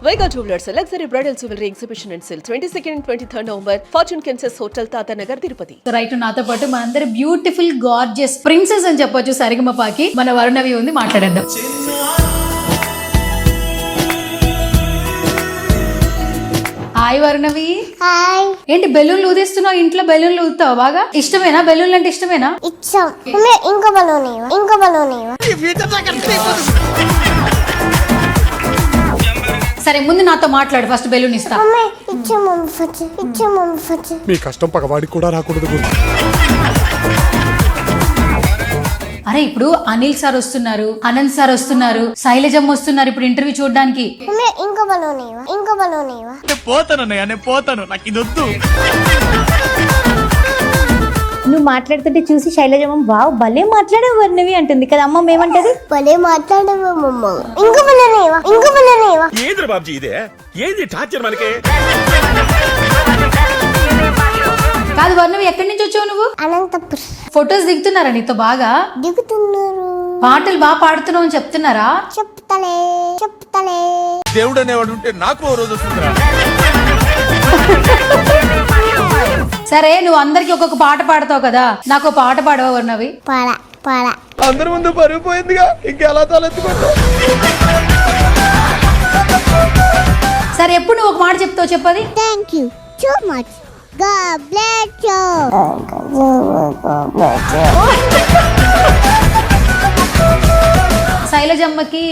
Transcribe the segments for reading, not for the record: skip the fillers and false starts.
Vega Jewelers, luxury bridal jewelry exhibition and sale 22nd and 23rd November, Fortune Kansas Hotel, Tata Nagar, Tirupati. Right నాతో పాటు మనందరి beautiful gorgeous princess అని చెప్పొచ్చు సరిగమపాకి మన వరుణవి ఉంది, మాట్లాడేద్దాం. హాయ్ వరుణవి. హాయ్. ఏంటి బెలూన్లు ఊదిస్తున్నావు? ఇంట్లో బెలూన్లు ఊదుతావు బాగా? ఇష్టమేనా బెలూన్లు అంటే? ఇష్టమేనా? ఇచ్చాం. ఇంకో బలూన్ సరే ముందు నాతో మాట్లాడు, ఫస్ట్ బెలూన్ ఇస్తా. మీ కష్టం పగవాడికి కూడా రాకూడదు. అరే ఇప్పుడు అనిల్ సార్ వస్తున్నారు, అనంత్ సార్ వస్తున్నారు, శైలజమ్మ వస్తున్నారు ఇప్పుడు ఇంటర్వ్యూ చూడడానికి. ఇంకో బలూన్ పోతాను నాకు ఇది వద్దు. నువ్వు మాట్లాడుతుంటే చూసి శైలజమ్మ వావ్ భలే మాట్లాడావు వర్ణవి అంటుంది కదా. అమ్మ ఏమంటది? భలే మాట్లాడమమ్మ. ఇంకో బలూన్ ఏంద్ర బాబ్జీ ఇదే? ఏంది టార్చర్ మనకి? కాదు వర్ణవి, ఎక్కడి నుంచి వచ్చావు నువ్వు? అనంతపురం. ఫొటోస్ దిగుతున్నారా నీతో? బాగా దిగుతున్నారు. పాటలు బాగా పాడుతున్నావు అని చెప్తున్నారా? చెప్తలే దేవుడు అనేవాడు ఉంటే నాకు ఓ రోజు వస్తుందిరా. సరే నువ్వు అందరికి ఒక్కొక్క పాట పాడతావు కదా, నాకు పాట పాడవా వర్ణవి? పాడ అందరి ముందు పరుగు పోయిందిగా, ఇంకెలా తలెత్తుకుంటా? సరే ఎప్పుడు నువ్వు ఒక మాట చెప్తావు, చెప్పది. Thank you so much. God bless you. శైలజమ్మకి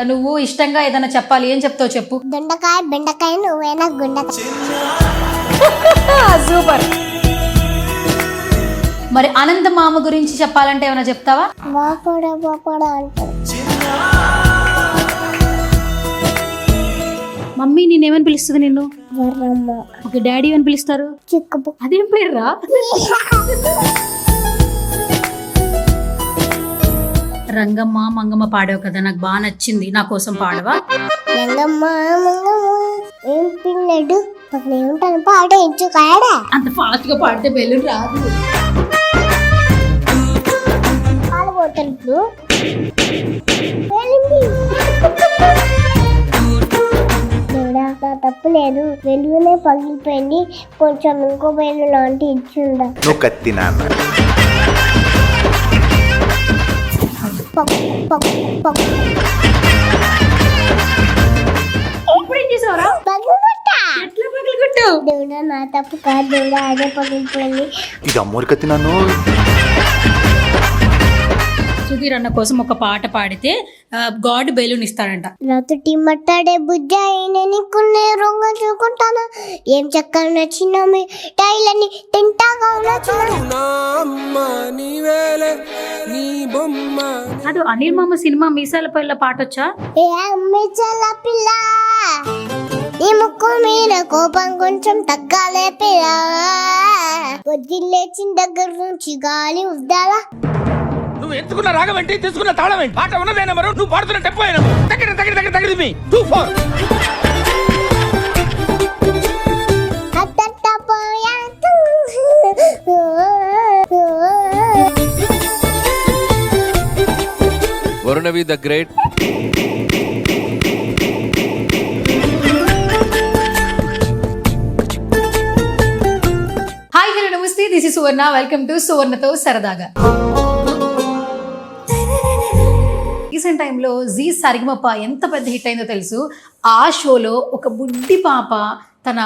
నువ్వు ఇష్టంగా ఏదైనా చెప్పాలి, ఏం చెప్తావు చెప్పు. దొండకాయ బెండకాయ నువ్వేనా గుండకాయ. సూపర్. మరి అనంత మామ గురించి చెప్పాలంటే ఏమైనా చెప్తావా? బాపడా అంటారు. మమ్మీ నేనేమని పిలుస్తుంది నిన్ను? వర్రమ్మ. ఓకే, డాడీ అని పిలుస్తారు? చిక్కపు. అదేం పేర్రా? రంగమ్మ మంగమ్మ పాడావు కదా, నాకు బాగా నచ్చింది, నా కోసం పాడవా? రంగమ్మ ఏం పిల్లడు పక్కన ఏముంటాను పాడేయించు కాడా. అంత ఫాస్ట్ గా పాడితే బెలూన్ రాదు. పాలు పోతాను. తప్పు లేదు, వెలుగునే పగిలిపోయింది, కొంచెం ఇంకో బయలు లాంటి ఇచ్చిందా. నువ్వు కత్తి నాన్న. దేవుడా నా తప్పు కాదు దేవుడా, అదే పగిలిపోయింది. ఇది అమ్మోరి కత్తి నన్ను. సుధీర్ అన్న కోసం ఒక పాట పాడితే గాడ్ బెలూన్ ఇస్తాడంట. రాత్రి మట్టాడే బుజ్జాయి నీకున్నే రొంగ చూకుంటానా, ఏం చక్కగా నచ్చిన టైలని తింటాగా కాదు అనిల్ మామ సినిమా మీసాల పైల పాట వచ్చా? ఏ అమ్మిచల పిల్ల, ఈ ముక్కు మీద కోపం కొంచెం తగ్గాలే పిల్ల, పొద్దున్న లేచిన దగ్గర నుంచి గాలి ఉద్దాలా. నువ్వు ఎంచుకున్న రాగం ఏంటి, తీసుకున్న తాళం ఏంటి? పాట ఉన్నదే నెంబరు, నువ్వు పాడుతున్న టెంపో అయినా దగ్గర మీ 2-4. Varunavi the great. Hi hello నమస్తే, this is Suvarna, welcome to సువర్ణతో సరదాగా. రీసెంట్ టైంలో జీ సరిగమప ఎంత పెద్ద హిట్ అయిందో తెలుసు. ఆ షోలో ఒక బుడ్డి పాప తన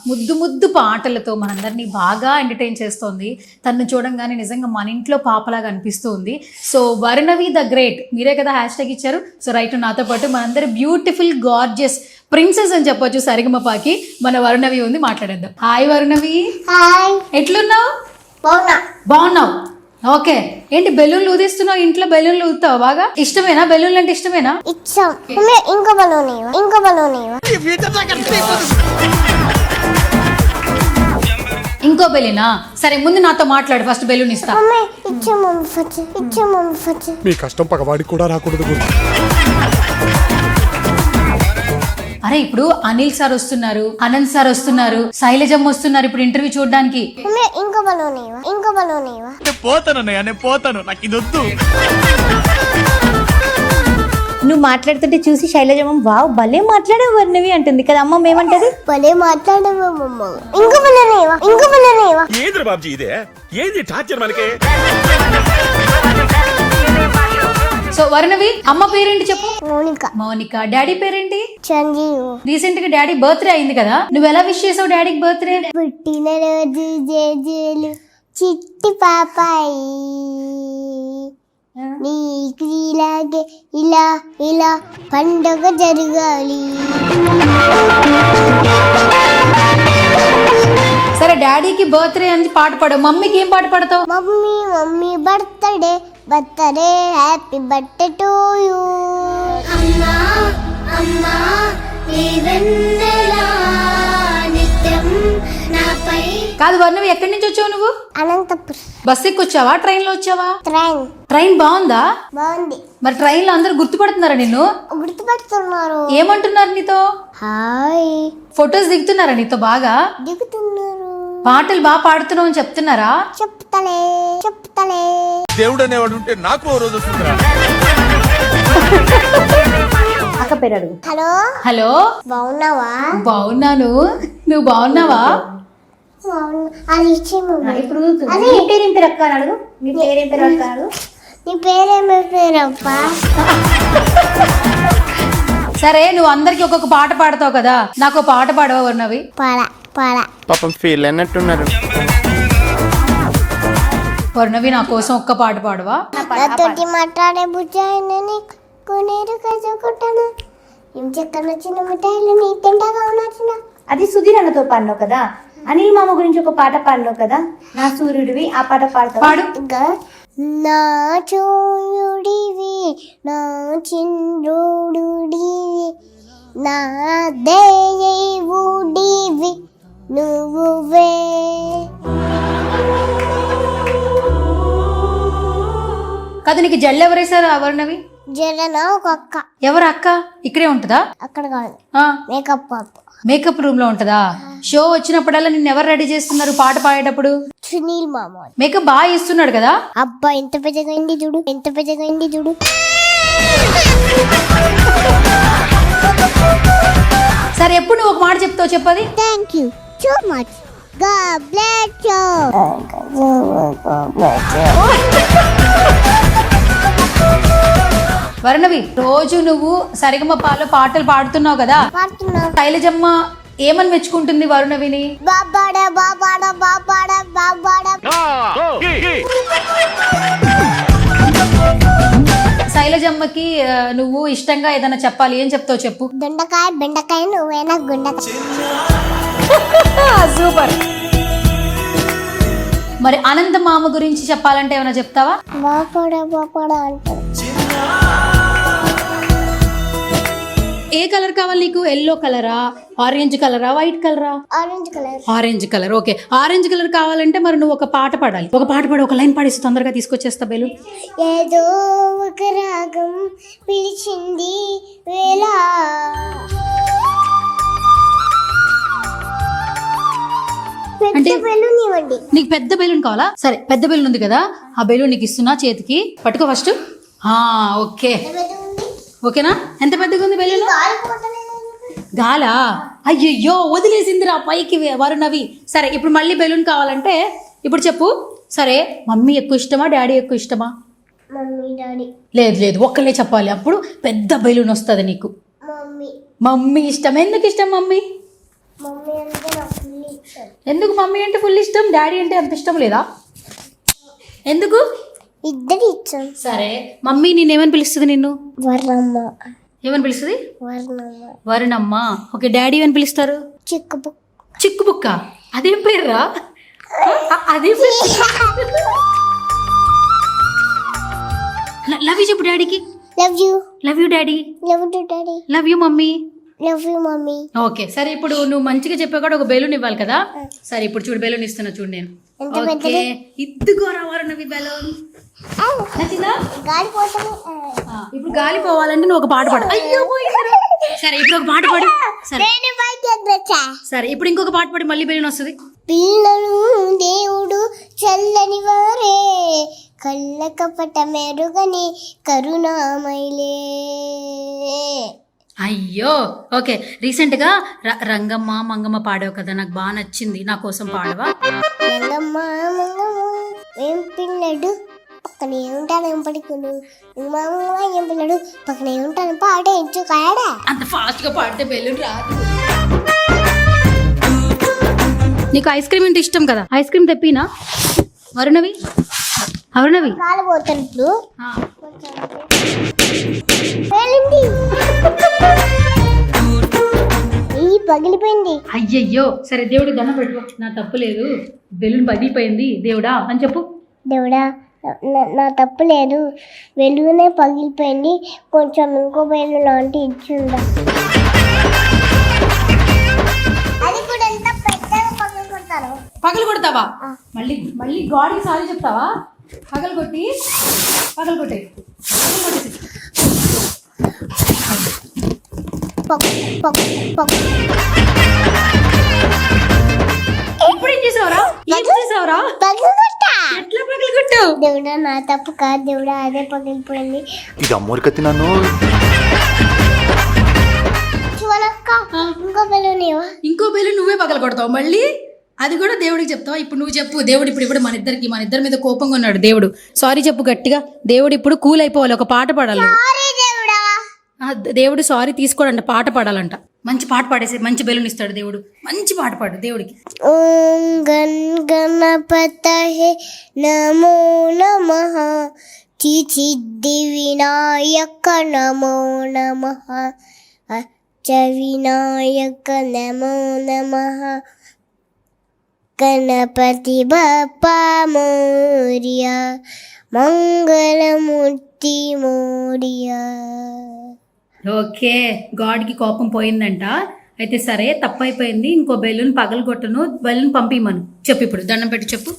ముద్దు పాటలతో మనందరినీ బాగా ఎంటర్టైన్ చేస్తోంది. తను చూడంగానే నిజంగా మన ఇంట్లో పాపలాగా అనిపిస్తుంది. సో వరుణవి ద గ్రేట్, మీరే కదా హ్యాష్ ట్యాగ్ ఇచ్చారు. సో రైట్ నాతో పాటు మనందరి బ్యూటిఫుల్ గార్జియస్ ప్రిన్సెస్ అని చెప్పొచ్చు సరిగమపాకి మన వరుణవి ఉంది, మాట్లాడేద్దాం. హాయ్ వరుణవి. హాయ్. ఎట్లున్నావు? బాగున్నావు. ఓకే, ఏంటి బెలూన్లు ఊదిస్తున్నావు? ఇంట్లో బెలూన్లు ఊదుతావు బాగా? ఇష్టమేనా బెలూన్లు అంటే? ఇష్టమేనా? ఇచ్చాం. ఇంకో బలూన్ ఇంకో బెలూనా? సరే ముందు నాతో మాట్లాడు, ఫస్ట్ బెలూన్ ఇస్తా. మీ కష్టం పగవాడికి కూడా రాకూడదు. అరే ఇప్పుడు అనిల్ సార్ వస్తున్నారు, అనంత్ సార్ వస్తున్నారు, శైలజమ్మ వస్తున్నారు ఇప్పుడు ఇంటర్వ్యూ చూడడానికి. ఇంకో బలూన్ పోతాను నాకు ఇది వద్దు. నువ్వు మాట్లాడుతుంటే చూసి శైలజమ్మ వావ్ భలే మాట్లాడావు వర్ణవి అంటుంది కదా అమ్మ ఏమంటది భలే మాట్లాడమమ్మ. ఇంకో పిల్లనేవా, ఇంకో పిల్లనేవా. ఏంద్ర బాబ్జీ ఇదే ఏంది టార్చర్ మనకి. సో వర్ణవి అమ్మ పేరేంటి చెప్పు. మౌనిక. మౌనిక. డాడీ పేరేంటి? సంజీవ్. రీసెంట్ గా డాడీ బర్త్డే అయింది కదా, నువ్వు ఎలా విష్ చేసావు డాడీకి బర్త్డే? పుట్టినరోజు జేజేలు చిట్టి పాపాయి, నీకు ఇలాగే ఇలా ఇలా పండుగ జరగాలి. సరే డాడీకి బర్త్డే అని పాట పాడు, మమ్మీకి ఏం పాట పాడతావు? Mummy mummy birthday birthday happy birthday to you. అమ్మా అమ్మా నిత్యం నాపై. కాదు వర్ణవి, ఎక్కడి నుంచి వచ్చావు నువ్వు? అనంతపురం. బస్ ఎక్కి వచ్చావా, ట్రైన్ లో వచ్చావా? ట్రైన్. ట్రైన్ బాగుందా? బాగుంది. మరి ట్రైన్ లో అందరు గుర్తుపడుతున్నారా నిన్ను? గుర్తుపడుతున్నారు. ఏమంటున్నారు నీతో? హాయ్. ఫొటోస్ దిగుతున్నారా నీతో? బాగా దిగుతున్నారు. పాటలు బాగా పాడుతున్నావు అని చెప్తున్నారా? చెప్తలే చెప్తలే. దేవుడు అనేవాడు ఉంటే నాకు ఓ రోజు వస్తుందిరా. అక్క పేరు అడుగు. హలో హలో, బాగున్నావా? బాగున్నాను, నువ్వు బాగున్నావా? అది ఇచ్చేమో. ఇప్పుడు నీ పేరేం పేరు అక్క అని అడుగు. నీ పేరేం పేరు అక్క అడుగు. నీ పేరేమో పేరప్పా. సరే నువ్వు అందరికి ఒక్కొక్క పాట పాడతావు కదా, నాకు ఒక పాట పాడవా వర్ణవి? పాడ పాడ. పాపం ఫీల్ అన్నట్టున్నారు. వర్ణవి నా కోసం ఒక్క పాట పాడవా? నాతోటి మాట్లాడే బుజ్జాయినని కొనేరు కసుకుంటాను. ఏం చెక్కన చిన్న మిఠాయిలు నీ తింటగా నచ్చిన. అది సుధీర్ అన్నతో పాడినావు కదా, అనిల్ మామ గురించి ఒక పాట పాడినావు కదా, నా సూర్యుడివి, ఆ పాట పాడతావు. పాడు. ఇంకా నా చూయుడివి నా చింద్రుడివి నా దేవుడివి నువ్వే. కాదు నీకు జల్లు ఎవరేసారు వర్ణవి? జరన ఒక అక్క. ఎవరు అక్క? ఇక్కడే ఉంటుందా? అక్కడ కాదు, ఆ, మేకప్ పాప. మేకప్ రూమ్ లో ఉంటుందా? షో వచ్చినప్పుడల్లా నిన్ను ఎవరు రెడీ చేస్తున్నారు పాట పాడేటప్పుడు? సునీల్ మామ. మేకప్ బాగా ఇస్తున్నాడు కదా. అబ్బా ఎంత పెద్దగా అయింది చూడు, ఎంత పెద్దగా అయింది చూడు. సరే ఎప్పుడు నువ్వు ఒక మాట చెప్తావు, చెప్పది. Thank you so much. God bless you. Varnavi, రోజు నువ్వు సరిగమపాలో పాటలు పాడుతున్నావు కదా, పాడుతున్నా. శైలజమ్మ ఏమని మెచ్చుకుంటుంది వరుణవిని? బాబాడ బాబాడ బాబాడ బాబాడ. శైలజమ్మకి నువ్వు ఇష్టంగా ఏదైనా చెప్పాలి, ఏం చెప్తావు చెప్పు. దొండకాయ బెండకాయ నువ్వేనా గుండకాయ. సూపర్. మరి అనంత మామ గురించి చెప్పాలంటే ఏమైనా చెప్తావా? బాపాడ బాపాడ అంటారు. ఏ కలర్ కావాలి నీకు? ఎల్లో కలరా, ఆరెంజ్ కలరా, వైట్ కలరా? Orange colour. Orange colour. Okay, orange colour కావాలంటే మరి నువ్వు ఒక పాట పాడాలి. ఒక పాట పాడి, ఒక లైన్ పాడేసి తొందరగా తీసుకొచ్చేస్తా బెలు. ఏదో ఒక రాగం పిలిచింది వేళ, పెద్ద బెలూన్ ఇవ్వండి. నీకు పెద్ద బెలూన్ కావాలా? సరే పెద్ద బెలూన్ ఉంది కదా, ఆ బెలూన్ నీకు ఇస్తున్నా, చేతికి పట్టుకో ఫస్ట్. ఓకే, ఓకేనా? ఎంత పెద్దగా ఉంది బెలూన్? గాలా? అయ్యయ్యో వదిలేసిందిరా పైకి వరుణవి. సరే ఇప్పుడు మళ్ళీ బెలూన్ కావాలంటే ఇప్పుడు చెప్పు. సరే మమ్మీ ఎక్కువ ఇష్టమా, డాడీ ఎక్కువ ఇష్టమా? Mummy daddy. లేదు లేదు, ఒక్కలే చెప్పాలి, అప్పుడు పెద్ద బెలూన్ వస్తుంది నీకు. మమ్మీ. మమ్మీ ఇష్టం. ఎందుకు ఇష్టం మమ్మీ? మమ్మీ అంటే నాకు ఫుల్ ఇష్టం. ఎందుకు మమ్మీ అంటే ఫుల్ ఇష్టం, డాడీ అంటే అంత ఇష్టం లేదా? ఎందుకు? ఇద్దరు ఇష్టం. సరే మమ్మీ నేనేమని పిలుస్తుంది నిన్ను? వర్ణమ్మ. ఏమని పిలుస్తుంది? వర్ణమ్మ. వరుణమ్మ. ఓకే, డాడీ ఏమని పిలుస్తారు? చిక్కు చిక్కు బుక్క. అదేం పేర్రా? అదే లవ్ యూ చెప్పు డాడీకి. Love you. Love you daddy. Love you daddy. Love you mummy. Love you mummy. Okay సరే, ఇప్పుడు నువ్వు మంచిగా చెప్పా కూడా ఒక బెలూన్ ఇవ్వాలి కదా. సరే ఇప్పుడు చూడు, బెలూన్ ఇస్తున్నా చూడు నేను. ఎంత ఓకే, ఇద్దుకోరా వరుణవి బెలూన్. నచ్చిందా? గాలి పోతుంది. ఇప్పుడు గాలి పోవాలంటే నువ్వు ఒక పాట పాడు. అయ్యో పోయిందిరా. సరే ఇప్పుడు ఒక పాట పాడు. సరే సరే ఇప్పుడు ఇంకొక పాట పాడి మళ్ళీ బెలూన్ వస్తుంది. పిల్లలు దేవుడు చల్లని వారే కళ్ళ కపట మెరుగని కరుణామైలే. అయ్యో ఓకే. రీసెంట్గా రంగమ్మ మంగమ్మ పాడావు కదా, నాకు బాగా నచ్చింది. నా కోసం పాడవా? రంగమ్మ ఏం పిల్లడు పక్కనే ఉంటాను ఏం పడుకును, ఏం పిల్లడు పక్కనే ఉంటాను పాడేంచు కాడా. అంత ఫాస్ట్గా పాడితే బెలూన్ రాదు. నీకు ఐస్ క్రీమ్ అంటే ఇష్టం కదా, ఐస్ క్రీమ్ తెప్పినా? వరుణవి కాలు పోతున్నట్లు పగిలిపోయింది. అయ్యయ్యో సరే దేవుడు దండం పెట్టు, నా తప్పు లేదు, బెలూన్ పగిలిపోయింది దేవుడా అని చెప్పు. దేవుడా నా తప్పు లేదు, వెలుగునే పగిలిపోయింది, కొంచెం ఇంకో బెలూన్ లాంటి ఇచ్చిందా. అది కూడా ఎంత పెద్దగా పగలు కొడతాను. పగలు కొడతావా? మళ్ళీ మళ్ళీ గాడికి సారీ చెప్తావా? పగలు కొట్టి పగలు కొట్టే ఇప్పుడు ఏం చేసావురా? ఎట్లా పగలు కొట్టావు? దేవుడా నా తప్పు కాదు దేవుడా, అదే పగిలిపోయింది. ఇది అమ్మోరికత్తి నన్ను. చూడక్క ఇంకో బెలూన్ ఇవ్వ. ఇంకో బెలూన్ నువ్వే పగలు కొడతావు మళ్ళీ, అది కూడా దేవుడికి చెప్తావా? ఇప్పుడు నువ్వు చెప్పు. దేవుడు ఇప్పుడు మన ఇద్దరి మీద కోపంగా ఉన్నాడు. దేవుడు సారీ చెప్పు గట్టిగా. దేవుడు ఇప్పుడు కూల్ అయిపోవాలి, ఒక పాట పాడాలి. దేవుడు సారీ తీసుకోడంట, పాట పాడాలంట. మంచి పాట పాడేసి మంచి బెలూన్ ఇస్తాడు దేవుడు. మంచి పాట పాడు దేవుడికి. ఓం గన్ గణపతయే నమో నమః, సిద్ధి వినాయక నమో నమః, అష్ట వినాయక నమో నమః, గణపతి బప్పా మోరియా, మంగళమూర్తి మోరియా. ఓకే, గాడ్కి కోపం పోయిందంట. అయితే సరే తప్పైపోయింది, ఇంకో బెలూన్ పగలు కొట్టను, బెలూన్ పంపిమను చెప్పు. ఇప్పుడు దండం పెట్టి చెప్పు.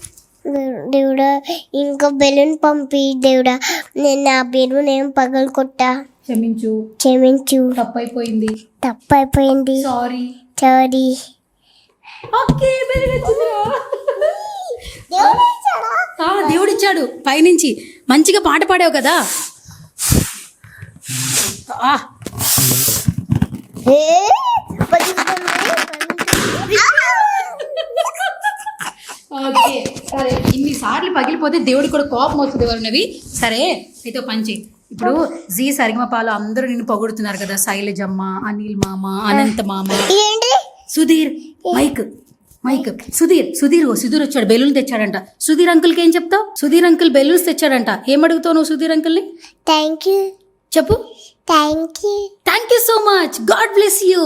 దేవుడా ఇంకో బెలూన్ పంపి దేవుడా, నేను నా బెలూన్ ఏం పగలు కొట్టా, క్షమించు, తప్పైపోయింది. సారీ. ఓకే దేవుడు ఇచ్చాడు పైనుంచి. మంచిగా పాట పాడావు కదా. ఓకే సరే, ఇన్నిసార్లు పగిలిపోతే దేవుడికి కూడా కోపం వస్తుంది వరుణవి. సరే అయితే పంచి. ఇప్పుడు జీ సరిగమపాలు అందరూ నిన్ను పొగుడుతున్నారు కదా, శైలజమ్మ, అనిల్ మామ, అనంత మామ, సుధీర్, మైక్ సుధీర్ వచ్చాడు, బెలూన్ తెచ్చాడంట. సుధీర్ అంకుల్కి ఏం చెప్తావు? సుధీర్ అంకుల్ బెలూన్స్ తెచ్చాడంట. ఏం అడుగుతావు నువ్వు సుధీర్ అంకుల్ని? థ్యాంక్ యూ చెప్పు. Thank you so much, god bless you.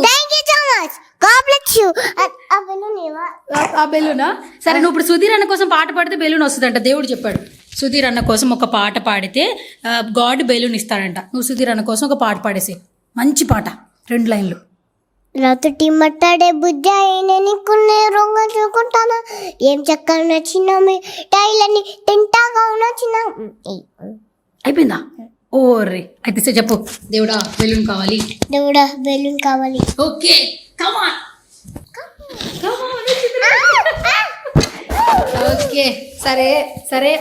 ఆ బెలూనా? సరే నువ్వు ఇప్పుడు సుధీర్ అన్న కోసం పాట పాడితే బెలూన్ వస్తుందంట. దేవుడు చెప్పాడు సుధీర్ అన్న కోసం ఒక పాట పాడితే గాడ్ బెలూన్ ఇస్తాడంట. నువ్వు సుధీర్ అన్న కోసం ఒక పాట పాడేసి, మంచి పాట, 2 లైన్లు. రాత్రి మట్టాడే బుజ్జ నీకున్నే రొంగ చూకుంటానా, ఏం చక్కగా నచ్చిన టైలని తింటాగా నచ్చిన. అయిపోయిందా? ఓర్రే అయితే చెప్పు. దేవుడా బెలూన్ కావాలి. Okay come on. ఓకే సరే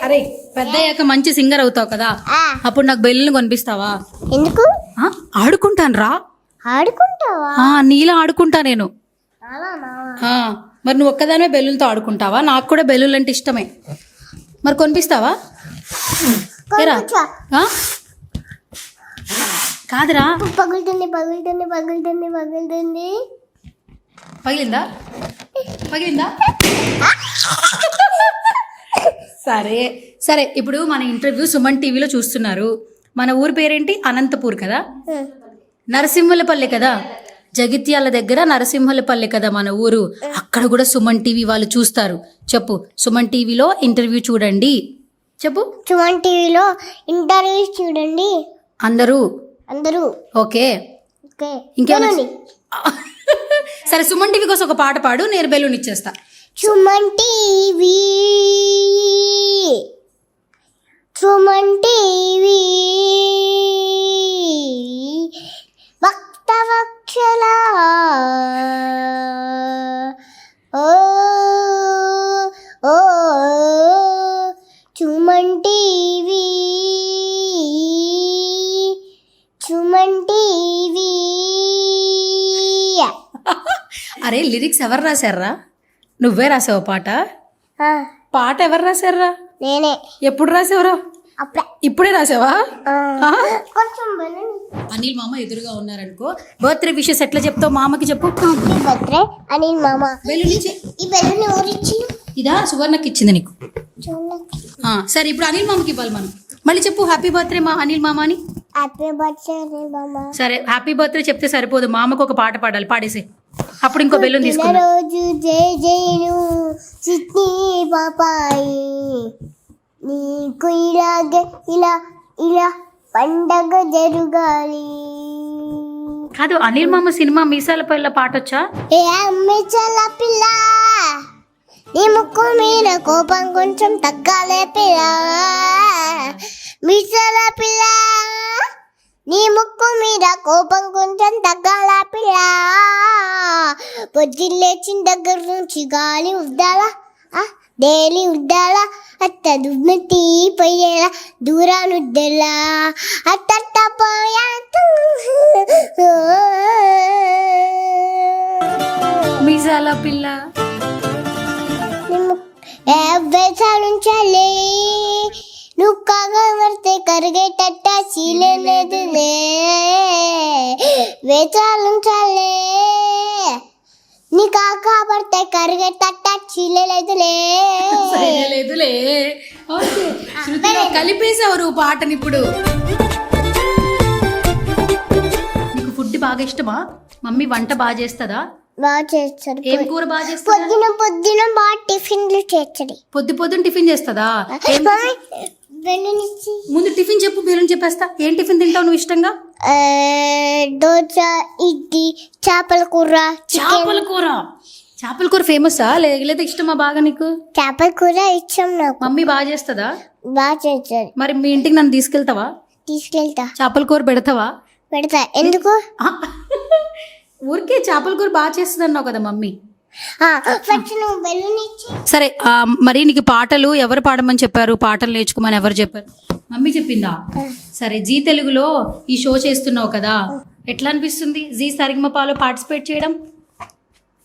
అరే పెద్ద అయ్యాక మంచి సింగర్ అవుతావు కదా, అప్పుడు నాకు బెలూన్ కొనిపిస్తావా? ఎందుకు? ఆడుకుంటాను రా. ఆడుకుంటావా? నీలా ఆడుకుంటా నేను. మరి నువ్వు ఒక్కదానే బెలూన్తో ఆడుకుంటావా? నాకు కూడా బెలూన్ అంటే ఇష్టమే. మరి కొనిపిస్తావా? కాదురా, పగులుతుంది. పగిలిందా? సరే ఇప్పుడు మన ఇంటర్వ్యూ సుమన్ టీవీలో చూస్తున్నారు. మన ఊరు పేరేంటి? అనంతపూర్ కదా, నరసింహులపల్లి కదా, జగిత్యాల దగ్గర నరసింహులపల్లి కదా మన ఊరు. అక్కడ కూడా సుమన్ టీవీ వాళ్ళు చూస్తారు. చెప్పు, సుమన్ టీవీలో ఇంటర్వ్యూ చూడండి. చెప్పు. సుమన్ టీవీలో ఇంటర్వ్యూ చూడండి అందరూ. ఓకే ఇంకేమన్నా? సరే సుమన్ టీవీ కోసం ఒక పాట పాడు, నేను బెలూన్ ఇచ్చేస్తా. సుమన్ టీవీ భక్తవక్షల సుమన్ టీవీ అరే లిరిక్స్ ఎవరు రాశారా? నువ్వే రాసావు పాట? ఆ, పాట ఎవరు రాశారా? నేనే. ఎప్పుడు రాసావురా? అప్పుడే. ఇప్పుడే రాసావా? ఆ, కొంచెం బెలూన్. అనిల్ మామ ఎదురుగా ఉన్నారనుకో, బర్త్డే విషెస్ ఎట్లా చెప్తావు మామకి చెప్పు. ఈ బర్త్డే అనిల్ మామ. బెలూన్ ఇచ్చి. ఈ బెలూన్ ఎవరు ఇచ్చిండు? ఇదా సువర్ణకి ఇచ్చింది నీకు. చూడండి. సరే ఇప్పుడు అనిల్ మామకి ఇవ్వాలి మనం. మళ్ళీ చెప్పు హ్యాపీ బర్త్డే మా అనిల్ మామ అని. హ్యాపీ బర్త్డే అనిల్ మామ. సరే హ్యాపీ బర్త్డే చెప్తే సరిపోదు, మామకు ఒక పాట పాడాలి, పాడేసి అప్పుడు ఇంకో బెలూన్ తీసుకున్నా. రోజు జై జైను చిట్టి పాపాయి, నీకు ఇలాగే ఇలా ఇలా పండగ జరగాలి. కాదు అనిల్ మామ సినిమా మీసాల పైల పాట వచ్చా? ఏ అమ్మిచల పిల్ల, నీ ముక్కు మీద కోపం కొంచెం తగ్గాలే పిల్ల. మిసల పిల్ల, నీ ముక్కు మీద కోపం కొంచెం తగ్గాల పిల్ల. పొద్దున్న లేచిన దగ్గర నుంచి గాలి ఉద్దాలా, డైలీ ఉద్దాలా, అట్ట దుమ్మెత్తి పోయేలా దూరానుద్దెలా అట్ట పోయా. మీసాల పిల్ల వేసాలుంచాలే, నువ్వు కాగా మరితే కరిగేటట్ట చీలేదులే. వేసాలుంచాలే, నీ కాకా పడితే కరిగేటట్ట చీలేదులే. లేదులే. ఓకే శృతిలో కలిపేసావు నువ్వు పాటని. ఇప్పుడు నీకు ఫుడ్ బాగా ఇష్టమా? మమ్మీ వంట బాగా చేస్తుందా? బాగా చేస్తారు. ఏం కూర బాగా చేస్తుందా? పొద్దున బాగా టిఫిన్లు చేస్తుంది. పొద్దున టిఫిన్ చేస్తుందా? ముందు టిఫిన్ చెప్పు, బేరని చెప్పేస్తా. ఏం టిఫిన్ తింటావు నువ్వు ఇష్టంగా? దోశ, ఇడ్లీ, చేపల కూర. చేపల కూర. చేపల కూర ఫేమసా లేదా ఇష్టమా బాగా నీకు? చేపల కూర ఇష్టం నాకు. మమ్మీ బాగా చేస్తుందా? బాగా చేస్తుంది. మరి మీ ఇంటికి నన్ను తీసుకెళ్తావా? తీసుకెళ్తా. చేపల కూర పెడతావా? పెడతా. ఎందుకు? ఊరికే చేపల కూర బాగా చేస్తుంది అన్నావు కదా మమ్మీ. ఫస్ట్ నువ్వు బెలూన్ ఇచ్చి. సరే మరి నీకు పాటలు ఎవరు పాడమని చెప్పారు? పాటలు నేర్చుకోమని ఎవరు చెప్పారు? మమ్మీ చెప్పిందా? సరే జీ తెలుగులో ఈ షో చేస్తున్నావు కదా, ఎట్లా అనిపిస్తుంది జీ సరిగమపాలో పార్టిసిపేట్ చేయడం?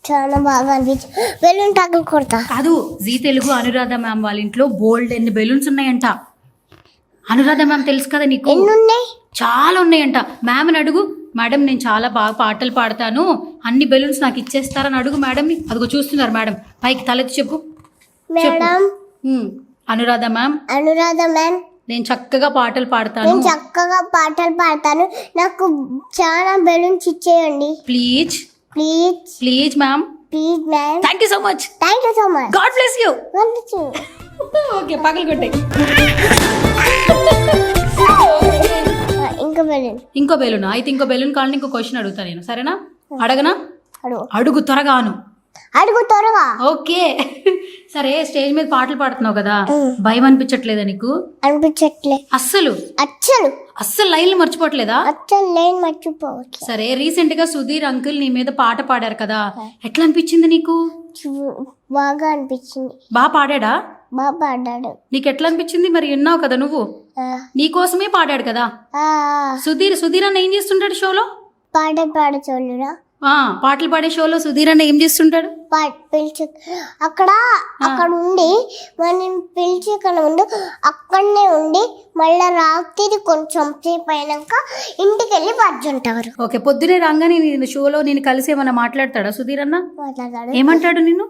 చాలా బాగా అనిపించింది. బెలూన్ టక్కులు కొడతా. కాదు, జీ తెలుగు అనురాధ మ్యామ్ వాళ్ళ ఇంట్లో బోల్డ్ ఎన్ని బెలూన్స్ ఉన్నాయంట. అనురాధ మ్యామ్ తెలుసు కదా నీకు? ఎన్ని ఉన్నాయి? చాలా ఉన్నాయంట. మ్యామ్ని అడుగు, మేడం నేను చాలా బాగా పాటలు పాడతాను, అన్ని బెలూన్స్ నాకు ఇచ్చేస్తారని అడుగు మేడంని. అదిగో చూస్తున్నారు మేడం, పైకి తలెత్తి చెప్పు. Madam, Anuradha ma'am, Anuradha ma'am, నేను చక్కగా పాటలు పాడతాను. నేను చక్కగా పాటలు పాడతాను, నాకు చాలా బెలూన్స్ ఇచ్చేయండి please. Please please ma'am. Please ma'am. Thank you so much. Thank you so much. God bless you. Okay పగలు కొట్టే. ఇంకో బెలూన్. ఇంకో బెలూన్ అయితే ఇంకో బెలూన్ కావాలని ఇంకో క్వశ్చన్ అడుగుతా నేను, సరేనా? అడగనా? అడుగు. అడుగు త్వరగాను. అడుగు త్వరగా. ఓకే సరే, స్టేజ్ మీద పాటలు పాడుతున్నావు కదా, భయం అనిపించట్లేదా నీకు? అనిపించట్లే అస్సలు అచ్చలు అస్సలు లైన్లు మర్చిపోవట్లేదా? అచ్చలు లేని మర్చిపోవచ్చు. సరే రీసెంట్ గా సుధీర్ అంకుల్ నీ మీద పాట పాడారు కదా, ఎట్లా అనిపించింది నీకు? బాగా అనిపించింది. బాగా పాడాడా? బాగా పాడాడు. నీకు ఎట్లా అనిపించింది? మరి విన్నావు కదా నువ్వు, నీకోసమే పాడాడు కదా సుధీర్ అన్న. ఏం చేస్తుంటాడు షోలో? పాట చూడరా, పాటలు పాడే షోలో సుధీర్ అన్న ఏం చేస్తుంటాడు? పిలిచి అక్కడ ఉండి మనం పిలిచి ఇక్కడ ఉండి అక్కడనే ఉండి మళ్ళీ రాత్రి కొంచెం సేపు అయినాక ఇంటికి వెళ్ళి పర్జుంటారు. ఓకే, పొద్దునే రాగానే నేను షోలో నేను కలిసి ఏమన్నా మాట్లాడతాడా సుధీర్ అన్న? మాట్లాడతాడు. ఏమంటాడు నిన్ను?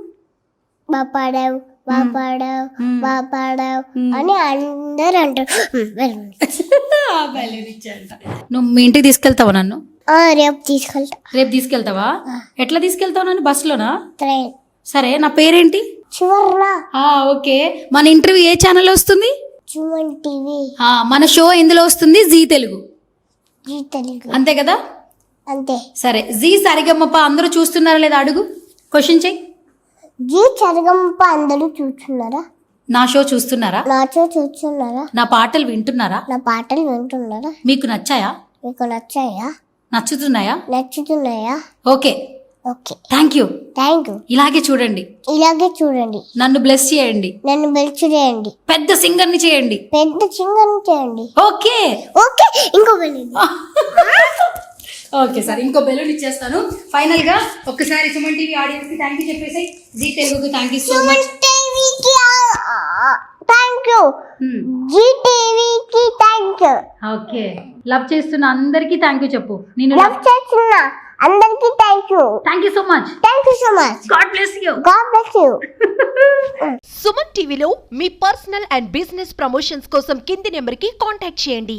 బాగా పాడావు, బాగా పాడావు, బాగా పాడావు అని అందరు అంటారు. నువ్వు మీ ఇంటికి తీసుకెళ్తావా నన్ను? రేపు తీసుకెళ్తా. రేపు తీసుకెళ్తావా? ఎట్లా తీసుకెళ్తావు నన్ను? బస్సులోనా? ట్రైన్. సరే, నా పేరేంటి? చివర్ణ. ఓకే, మన ఇంటర్వ్యూ ఏ ఛానల్ వస్తుంది? సుమన్ టీవీ. మన షో ఎందులో వస్తుంది? జీ తెలుగు. జీ తెలుగు. అంతే కదా? అంతే. సరే, జీ సరిగమప అందరూ చూస్తున్నారా లేదా అడుగు, క్వశ్చన్ చెయ్యి. జీ సరిగమప అందరూ చూస్తున్నారా? నా షో చూస్తున్నారా? నా షో చూస్తున్నారా? నా పాటలు వింటున్నారా? నా పాటలు వింటున్నారా? మీకు నచ్చాయా? మీకు నచ్చాయా? నచ్చుతున్నాయా? నచ్చుతున్నాయా? Okay okay. Thank you. Thank you. ఇలాగే చూడండి, ఇలాగే చూడండి. నన్ను బ్లెస్ చేయండి, నన్ను బెల్చ్ చేయండి, పెద్ద సింగర్ని చేయండి, పెద్ద చింగని చేయండి. ఓకే. ఓకే. ఇంకో వెళ్ళండి. ఓకే సార్, ఇంకో బెలూన్ ఇచ్చేస్తాను. ఫైనల్ గా ఒక్కసారి సుమన్ టీవీ ఆడియన్స్ కి థ్యాంక్ యూ చెప్పేసి, జీ తెలుగుకి థ్యాంక్ యూ సో మచ్. టీవీకి థ్యాంక్ యూ, జీ టీవీకి థ్యాంక్ యూ. ఓకే, లవ్ చేస్తున్న అందరికీ థ్యాంక్ యూ చెప్పు. నేను లవ్ చేస్తున్నా అందరికీ thank you. Thank you so much. Thank you so much. God bless you. God bless you. Suman టీవీలో మీ పర్సనల్ అండ్ బిజినెస్ ప్రమోషన్స్ కోసం కింది నెంబర్కి కాంటాక్ట్ చేయండి.